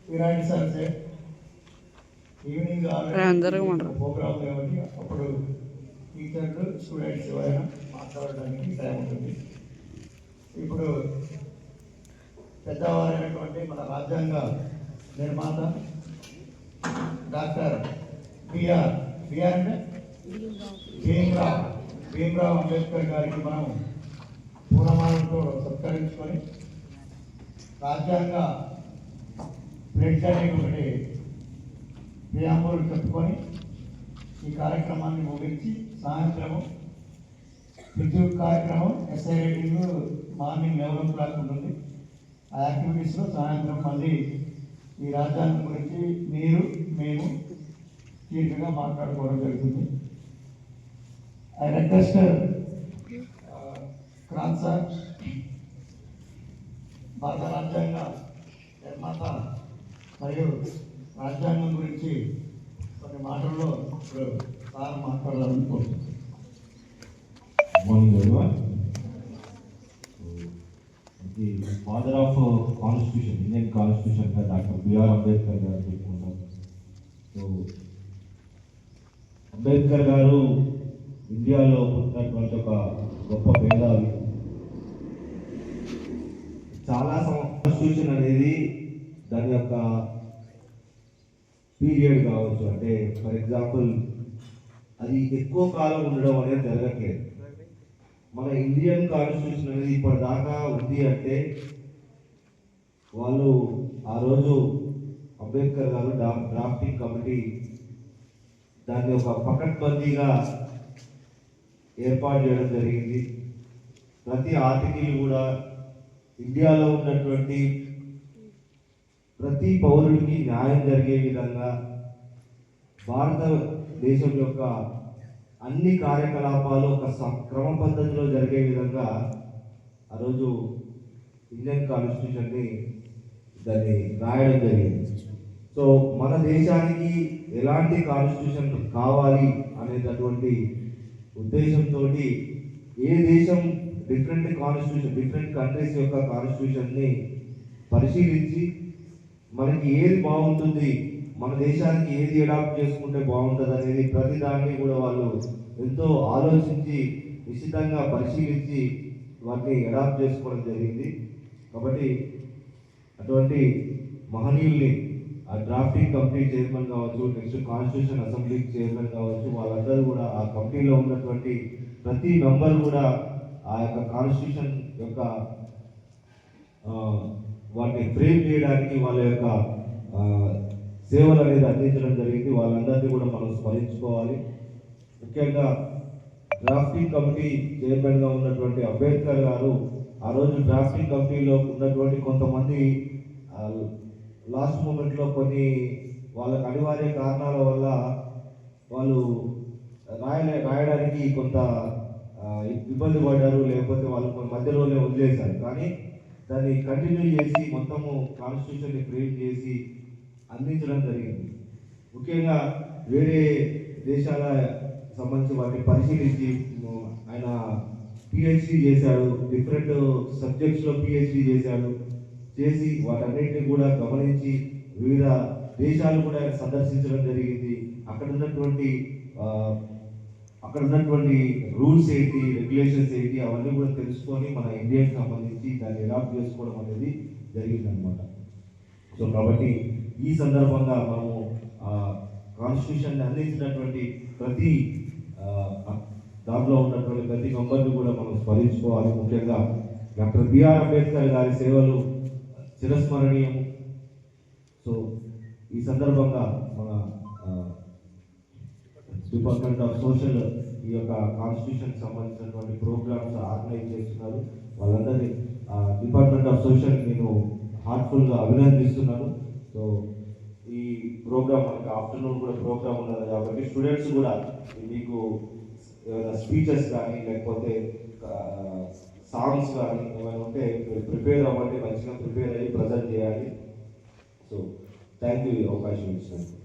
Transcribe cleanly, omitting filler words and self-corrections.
Virat sir evening programme కాబట్టి అప్పుడు టీచర్లు స్టూడెంట్స్ ఎవరైనా మాట్లాడడానికి టైం ఉంటుంది. ఇప్పుడు పెద్దవారైనటువంటి మన రాజ్యాంగ నిర్మాత డాక్టర్ బిఆర్ అంటే భీమ్రావ్ అంబేద్కర్ గారికి మనం పూలమాలతో సత్కరించుకొని రాజ్యాంగ ప్లేట్ ఒకటి ప్రియాంబుల్ చెప్పుకొని ఈ కార్యక్రమాన్ని ముగించి సాయంత్రము విద్యుత్ కార్యక్రమం ఎస్ఐ రైటింగ్ మార్నింగ్ 11 ఉంటుంది. ఆ యాక్టివిటీస్లో సాయంత్రం మళ్ళీ ఈ రాజ్యాంగం గురించి మేము తీరికగా మాట్లాడుకోవడం జరుగుతుంది. ఐ రిక్వెస్ట్ క్రాంత్ సార్, భారత రాజ్యాంగ నిర్మాత మరియు రాజ్యాంగం గురించి కొన్ని మాటల్లో సార్ మాట్లాడాలని కోరుతున్నాను. The father of Constitution, Indian Constitution, Dr. B.R. Ambedkar గారు చెప్పుకుంటారు. సో అంబేద్కర్ గారు ఇండియాలో పుట్టినటువంటి ఒక గొప్ప పేదవాడు. చాలా కాన్స్టిట్యూషన్ అనేది దాని యొక్క పీరియడ్ కావచ్చు, అంటే ఫర్ ఎగ్జాంపుల్ అది ఎక్కువ కాలం ఉండడం అనేది జరగట్లేదు. మన ఇండియన్ కాన్స్టిట్యూషన్ అనేది ఇప్పటిదాకా ఉంది అంటే వాళ్ళు ఆ రోజు అంబేద్కర్ గారు డ్రాఫ్టింగ్ కమిటీ దాన్ని ఒక పకడ్బందీగా ఏర్పాటు చేయడం జరిగింది. ప్రతి ఆర్టికల్ కూడా ఇండియాలో ఉన్నటువంటి ప్రతి పౌరుడికి న్యాయం జరిగే విధంగా భారతదేశం యొక్క అన్ని కార్యకలాపాలు ఒక క్రమ పద్ధతిలో జరిగే విధంగా ఆ రోజు ఇండియన్ కాన్స్టిట్యూషన్ని దాన్ని రాయడం జరిగింది. సో మన దేశానికి ఎలాంటి కాన్స్టిట్యూషన్ కావాలి అనేటటువంటి ఉద్దేశంతో ఏ దేశం డిఫరెంట్ కంట్రీస్ యొక్క కాన్స్టిట్యూషన్ని పరిశీలించి మనకి ఏది బాగుంటుంది, మన దేశానికి ఏది అడాప్ట్ చేసుకుంటే బాగుంటుంది అనేది ప్రతి దాన్ని కూడా వాళ్ళు ఎంతో ఆలోచించి నిశ్చితంగా పరిశీలించి వాటిని అడాప్ట్ చేసుకోవడం జరిగింది. కాబట్టి అటువంటి మహనీయుల్ని ఆ డ్రాఫ్టింగ్ కమిటీ చైర్మన్ కావచ్చు, నెక్స్ట్ కాన్స్టిట్యూషన్ అసెంబ్లీ చైర్మన్ కావచ్చు, వాళ్ళందరూ కూడా ఆ కమిటీలో ఉన్నటువంటి ప్రతి మెంబర్ కూడా ఆ యొక్క కాన్స్టిట్యూషన్ యొక్క వాటిని ఫ్రేమ్ చేయడానికి వాళ్ళ యొక్క సేవలు అనేది అందించడం జరిగింది. వాళ్ళందరినీ కూడా మనం స్మరించుకోవాలి. ముఖ్యంగా డ్రాఫ్టింగ్ కమిటీ చైర్మన్గా ఉన్నటువంటి అంబేద్కర్ గారు ఆ రోజు డ్రాఫ్టింగ్ కమిటీలో ఉన్నటువంటి కొంతమంది లాస్ట్ మూమెంట్లో కొన్ని వాళ్ళకి అనివార్య కారణాల వల్ల వాళ్ళు రాయడానికి కొంత ఇబ్బంది పడ్డారు, లేకపోతే వాళ్ళు కొన్ని మధ్యలోనే వదిలేశారు. కానీ దాన్ని కంటిన్యూ చేసి మొత్తము కాన్స్టిట్యూషన్ని ఫ్రేమ్ చేసి అందించడం జరిగింది. ముఖ్యంగా వేరే దేశాల సంబంధించి వాటిని పరిశీలించి ఆయన పిహెచ్డి చేశాడు, డిఫరెంట్ సబ్జెక్ట్స్లో పిహెచ్డి చేసి వాటన్నిటిని కూడా గమనించి వివిధ దేశాలు కూడా సందర్శించడం జరిగింది. అక్కడ ఉన్నటువంటి రూల్స్ ఏంటి, రెగ్యులేషన్స్ ఏంటి, అవన్నీ కూడా తెలుసుకొని మన ఇండియాకి సంబంధించి దాన్ని అడాప్ట్ చేసుకోవడం అనేది జరిగిందనమాట. సో కాబట్టి ఈ సందర్భంగా మనము కాన్స్టిట్యూషన్ అందించినటువంటి ప్రతి దాంట్లో ఉన్నటువంటి ప్రతి మెంబర్ని కూడా మనం స్మరించుకోవాలి. ముఖ్యంగా డాక్టర్ బిఆర్ అంబేద్కర్ గారి సేవలు చిరస్మరణీయం. సో ఈ సందర్భంగా మన డిపార్ట్మెంట్ ఆఫ్ సోషల్ ఈ యొక్క కాన్స్టిట్యూషన్కి సంబంధించినటువంటి ప్రోగ్రామ్స్ ఆర్గనైజ్ చేస్తున్నారు. వాళ్ళందరినీ డిపార్ట్మెంట్ ఆఫ్ సోషల్ నేను హార్ట్ఫుల్గా అభినందిస్తున్నాను. సో ఈ ప్రోగ్రామ్ మనకి ఆఫ్టర్నూన్ కూడా ప్రోగ్రామ్ ఉన్నది కాబట్టి స్టూడెంట్స్ కూడా మీకు స్పీచెస్ కానీ లేకపోతే సాంగ్స్ కానీ ఏమైనా ఉంటే ప్రిపేర్ అవ్వండి, మంచిగా ప్రిపేర్ అయ్యి ప్రజెంట్ చేయాలి. సో థ్యాంక్ యూ ఈ అవకాశం ఇచ్చినందుకు.